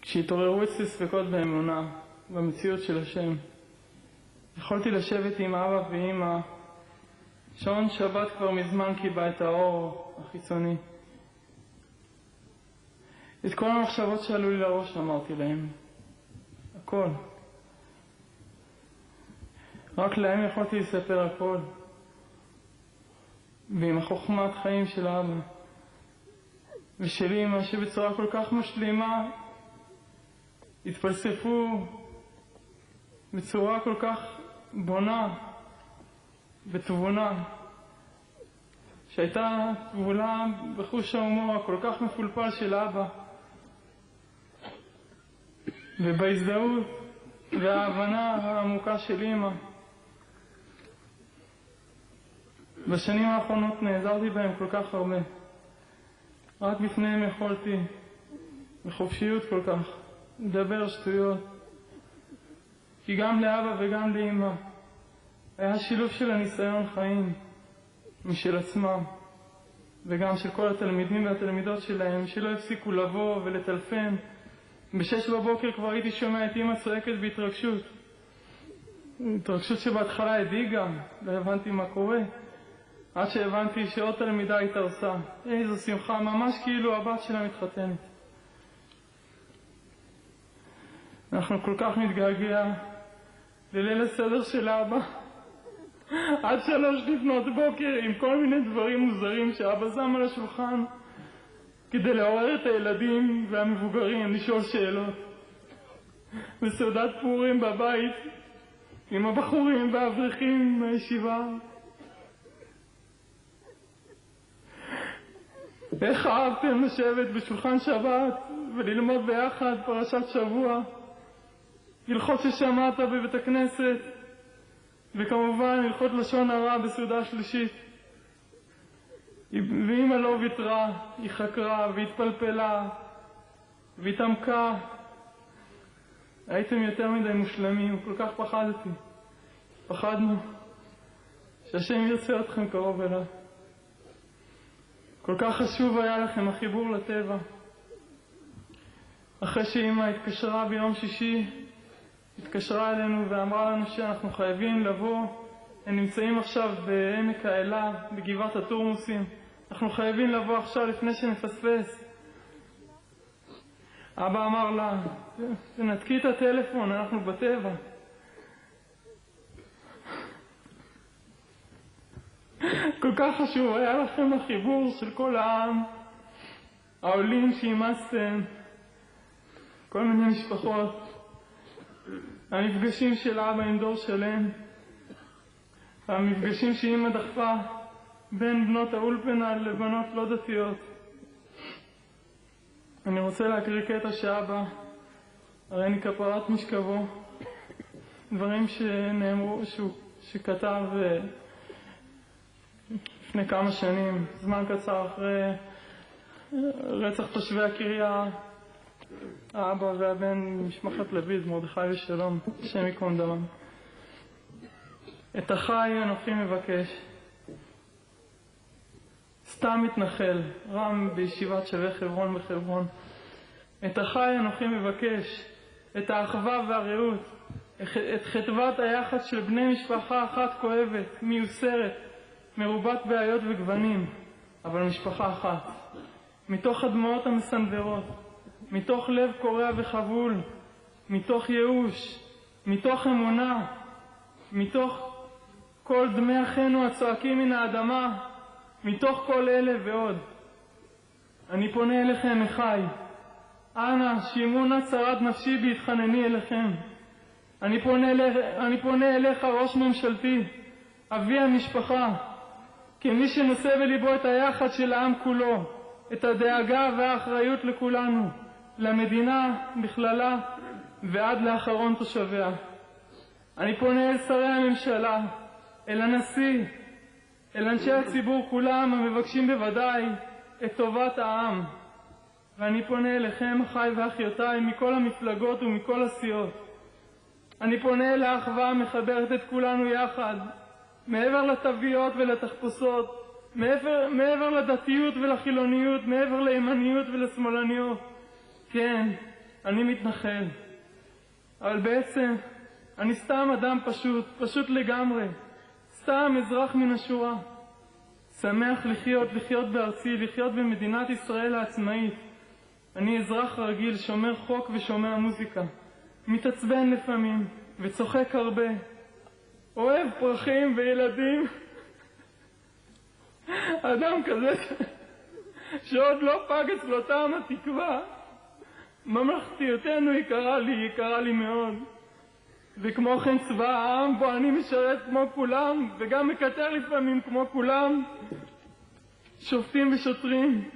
כשהתעוררו אצלי ספקות באמונה, במציאות של השם, יכולתי לשבת עם אבא ואמא. שעון שבת כבר מזמן קיבע את האור החיצוני. את כל המחשבות שעלו לי לראש אמרתי להם, הכל. רק להם יכולתי לספר הכל. ועם החוכמת חיים של אבא ושל אמא, שבצורה כל כך משלימה התפלספו בצורה כל כך בונה ותבונה, שהייתה תבולה בחוש ההומור הכל כך מפולפל של אבא, ובהזדהות וההבנה העמוקה של אמא. בשנים האחרונות נעזרתי בהם כל כך הרבה. רק בפניהם יכולתי בחופשיות כל כך לדבר שטויות, כי גם לאבא וגם לאמא היה שילוב של הניסיון חיים משל עצמם, וגם של כל התלמידים והתלמידות שלהם, שלא הפסיקו לבוא ולטלפן. ב-6 בבוקר כבר הייתי שומע את אמא צועקת בהתרגשות, התרגשות שבהתחלה הדאיגה, לא הבנתי מה קורה, עד שהבנתי שעוד תלמידה התארסה. איזו שמחה, ממש כאילו הבת שלה מתחתנת. אנחנו כל כך מתגעגע לליל הסדר של אבא, עד 3 לפנות בוקר עם כל מיני דברים מוזרים שאבא שם על השולחן כדי לעורר את הילדים והמבוגרים לשאול שאלות. בסעודת פורים בבית עם הבחורים והאברכים מהישיבה. איך אהבתם לשבת בשולחן שבת וללמוד ביחד פרשת שבוע, הלכות ששמעת בבית הכנסת, וכמובן הלכות לשון הרע בסעודה שלישית. ואמא לא ויתרה, היא חקרה והתפלפלה והתעמקה. הייתם יותר מדי מושלמים, כל כך פחדתי. פחדנו שהשם ירצה אתכם קרוב אליו. כל כך חשוב היה לכם החיבור לטבע. אחרי שאמא התקשרה ביום שישי, התקשרה אלינו ואמרה לנו שאנחנו חייבים לבוא. הם נמצאים עכשיו בעמק האלה, בגבעת התורמוסים. אנחנו חייבים לבוא עכשיו לפני שנפספס. אבא אמר לה, תנתקי את הטלפון, אנחנו בטבע. כל כך חשוב היה לכם החיבור של כל העם, העולים שאימצתם, כל מיני משפחות, המפגשים של אבא עם דור שלם, המפגשים שאמא דחפה בין בנות האולפנה לבנות לא דתיות. אני רוצה להקריא קטע שאבא, הרי אני כפרת משכבו, דברים שנאמרו, שכתב לפני כמה שנים, זמן קצר אחרי רצח תושבי הקריה, האבא והבן משפחת לויד, מרדכי ושלום, השם ייקום דמם. את החי אנוכי מבקש, סתם מתנחל, רם בישיבת שווה חברון בחברון. את החי אנוכי מבקש, את האחווה והרעות, את חטבת היחד של בני משפחה אחת כואבת, מיוסרת, מרובת בעיות וגוונים, אבל משפחה אחת. מתוך הדמעות המסנדרות, מתוך לב קורע וחבול, מתוך ייאוש, מתוך אמונה, מתוך כל דמי אחינו הצועקים מן האדמה, מתוך כל אלה ועוד. אני פונה אליכם, אחי, אנא שימו נא צרת נפשי בהתחנני אליכם. אני פונה אליך, ראש ממשלתי, אבי המשפחה, כמי שנושא בליבו את היחד של העם כולו, את הדאגה והאחריות לכולנו, למדינה בכללה ועד לאחרון תושביה. אני פונה אל שרי הממשלה, אל הנשיא, אל אנשי הציבור כולם המבקשים בוודאי את טובת העם. ואני פונה אליכם, אחי ואחיותיי, מכל המפלגות ומכל הסיעות. אני פונה אל האחווה המחברת את כולנו יחד, מעבר לתוויות ולתחפושות, מעבר לדתיות ולחילוניות, מעבר לימניות ולשמאלניות. כן, אני מתנחל. אבל בעצם אני סתם אדם פשוט לגמרי, סתם אזרח מן השורה. שמח לחיות בארצי, לחיות במדינת ישראל העצמאית. אני אזרח רגיל, שומר חוק ושומע מוזיקה. מתעצבן לפעמים וצוחק הרבה. אוהב פרחים וילדים. אדם כזה שעוד לא פג אצלו טעם התקווה. ממלכתיותנו יקרה לי מאוד. וכמו כן צבא העם בו אני משרת כמו כולם, וגם מקטר לפעמים כמו כולם. שופטים ושוטרים,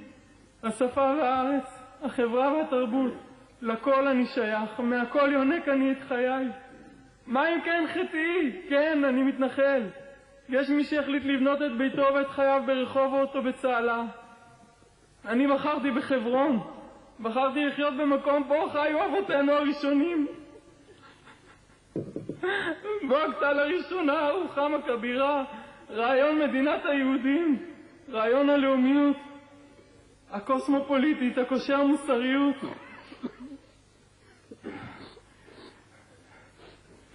השפה והארץ, החברה והתרבות, לכל אני שייך, מהכל יונק אני את חיי. מה אם כן חטאי? כן, אני מתנחל. יש מי שהחליט לבנות את ביתו ואת חייו ברחובות או בצהלה. אני בחרתי בחברון, בחרתי לחיות במקום בו חיו אבותינו הראשונים. בו הגתה לראשונה רוחמה כבירה, רעיון מדינת היהודים, רעיון הלאומיות, הקוסמופוליטית, הקושר מוסריות.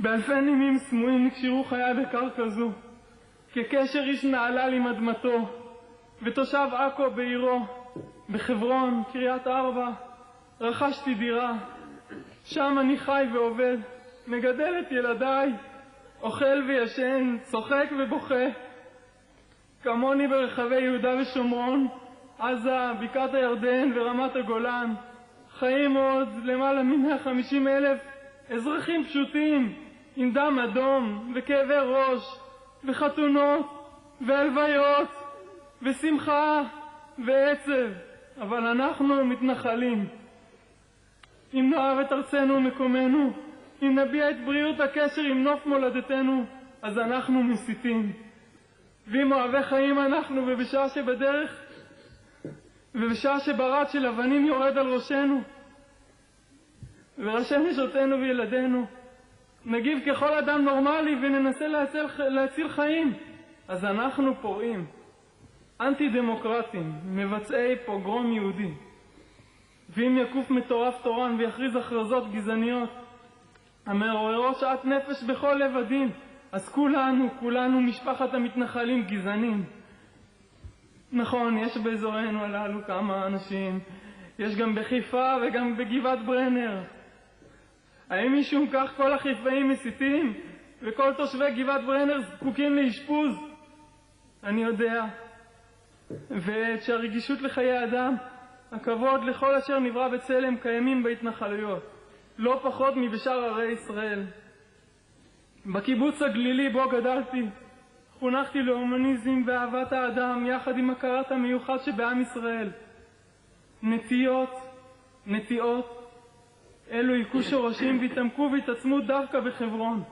באלפי נימים סמויים נקשרו חיי בקרקע זו, כקשר איש נעלה עם אדמתו, ותושב עכו בעירו, בחברון, קריית ארבע, רכשתי דירה. שם אני חי ועובד, מגדל את ילדיי, אוכל וישן, צוחק ובוכה. כמוני ברחבי יהודה ושומרון, עזה, בקעת הירדן ורמת הגולן, חיים עוד למעלה מ-150,000 אזרחים פשוטים, עם דם אדום וכאבי ראש וחתונות והלוויות ושמחה ועצב. אבל אנחנו מתנחלים. אם נאהב את ארצנו ומקומנו, אם נביע את בריאות הקשר עם נוף מולדתנו, אז אנחנו מסיתים. ואם אוהבי חיים אנחנו, ובשעה שברד של אבנים יורד על ראשנו וראשי נשותינו וילדינו, נגיב ככל אדם נורמלי וננסה להציל חיים, אז אנחנו פורעים, אנטי דמוקרטים, מבצעי פוגרום יהודי. ואם יקוף מטורף תורן ויכריז הכרזות גזעניות המעוררות שאט נפש בכל לב הדין, אז כולנו משפחת המתנחלים גזענים. נכון, יש באזורנו הללו כמה אנשים, יש גם בחיפה וגם בגבעת ברנר. האם משום כך כל החיפאים מסיתים וכל תושבי גבעת ברנר זקוקים לאשפוז? אני יודע. ואת שהרגישות לחיי אדם, הכבוד לכל אשר נברא בצלם, קיימים בהתנחלויות, לא פחות מבשאר ערי ישראל. בקיבוץ הגלילי בו גדלתי, חונכתי להומניזם ואהבת האדם, יחד עם הכרת המיוחד שבעם ישראל. נטיעות, אלו יקו שורשים והתעמקו והתעצמו דווקא בחברון.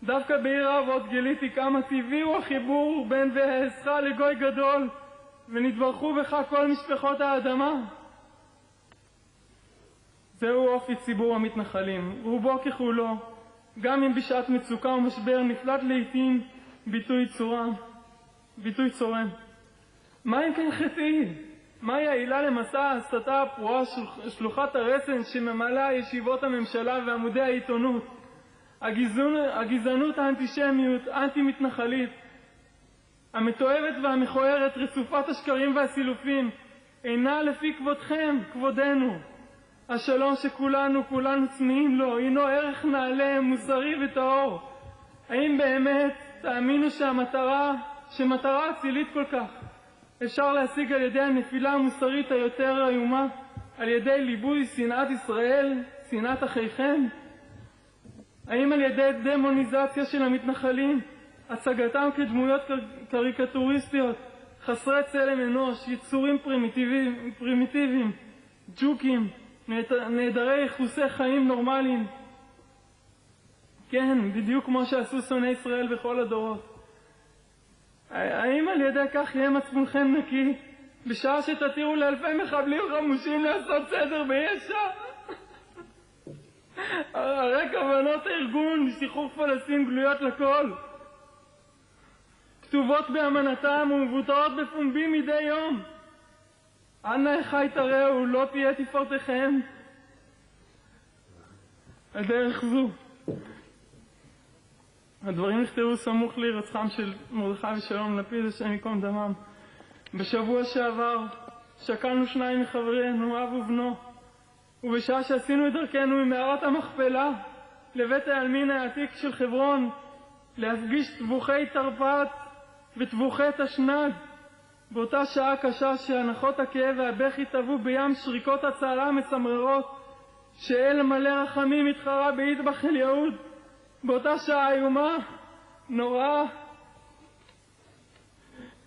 דווקא בעיר האבות גיליתי כמה טבעי הוא החיבור בין ואעשך לגוי גדול, ונתברכו בך כל משפחות האדמה. זהו אופי ציבור המתנחלים, רובו ככולו, גם אם בשעת מצוקה ומשבר נפלט לעתים ביטוי צורם. מה אם כן חטאי? מהי העילה למסע ההסתה הפרועה שלוחת הרסן שממלאה ישיבות הממשלה ועמודי העיתונות? הגזענות האנטישמיות, אנטי-מתנחלית, המתועבת והמכוערת, רצופת השקרים והסילופים, אינה לפי כבודכם, כבודנו. השלום שכולנו צמאים לו, הינו ערך נעלה, מוסרי וטהור. האם באמת תאמינו שמטרה אצילית כל כך אפשר להשיג על ידי הנפילה המוסרית היותר איומה, על ידי ליבוי שנאת ישראל, שנאת אחיכם? האם על ידי דמוניזציה של המתנחלים, הצגתם כדמויות קריקטוריסטיות, חסרי צלם אנוש, יצורים פרימיטיביים, ג'וקים, נעדרי יחוסי חיים נורמליים? כן, בדיוק כמו שעשו שונאי ישראל בכל הדורות. האם על ידי כך יהיה מצפונכם נקי, בשעה שתתירו לאלפי מחבלים חמושים לעשות סדר ביש"ע? הרי כוונות הארגון לשחרור פלסטין גלויות לכל, כתובות באמנתם ומבוטאות בפומבי מדי יום. אנא אחי תראו, לא תהיה תפארתכם. על דרך זו. הדברים נכתבו סמוך להירצחם של מרדכי ושלום לפיד, השם ייקום דמם. בשבוע שעבר שקלנו שניים מחברינו, אב ובנו, ובשעה שעשינו את דרכנו ממערת המכפלה לבית העלמין העתיק של חברון להפגיש טבוחי תרפ"ט וטבוחי תשנ"ג, באותה שעה קשה שהנחות הכאב והבכי טבעו בים שריקות הצהלה המסמררות שאל מלא רחמים התחרה באיטבח אל יהוד, באותה שעה איומה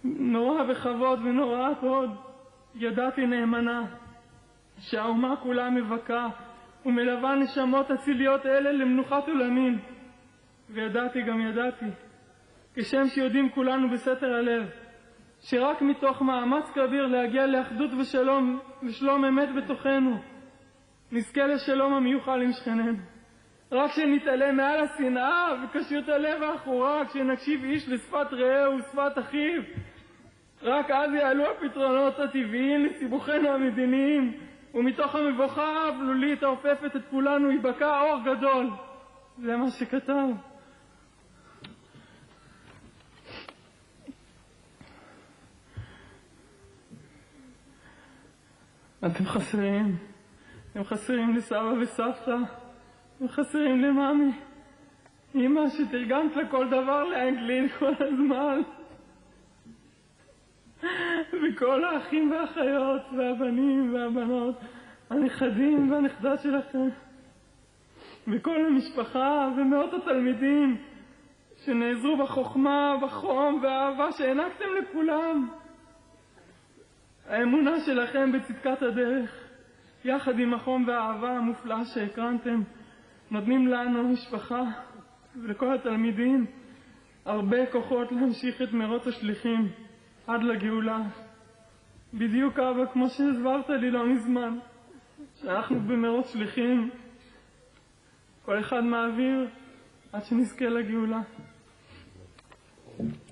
נורא בכבוד ונוראת עוד, ידעתי נאמנה שהאומה כולה מבכה ומלווה נשמות אציליות אלה למנוחת עולמים. וידעתי כשם שיודעים כולנו בסתר הלב, שרק מתוך מאמץ כביר להגיע לאחדות ושלום אמת בתוכנו נזכה לשלום המיוחל עם שכנינו. רק כשנתעלה מעל השנאה וקשיות הלב האחורה, כשנקשיב איש לשפת רעהו ושפת אחיו, רק אז יעלו הפתרונות הטבעיים לסיבוכינו המדיניים, ומתוך המבוכה האבלולית האופפת את כולנו ייבקע אור גדול. זה מה שכתב. אתם חסרים לסבא וסבתא, אתם חסרים למאמי, אמא שתרגמת לכל דבר לאנגלית כל הזמן, וכל האחים והאחיות והבנים והבנות, הנכדים והנכדה שלכם, וכל המשפחה ומאות התלמידים שנעזרו בחוכמה, בחום והאהבה שהענקתם לכולם. האמונה שלכם בצדקת הדרך, יחד עם החום והאהבה המופלאה שהקרנתם, נותנים לנו, משפחה, ולכל התלמידים, הרבה כוחות להמשיך את מרוץ השליחים עד לגאולה. בדיוק אבא, כמו שהסברת לי לא מזמן, שאנחנו במרוץ שליחים, כל אחד מעביר עד שנזכה לגאולה.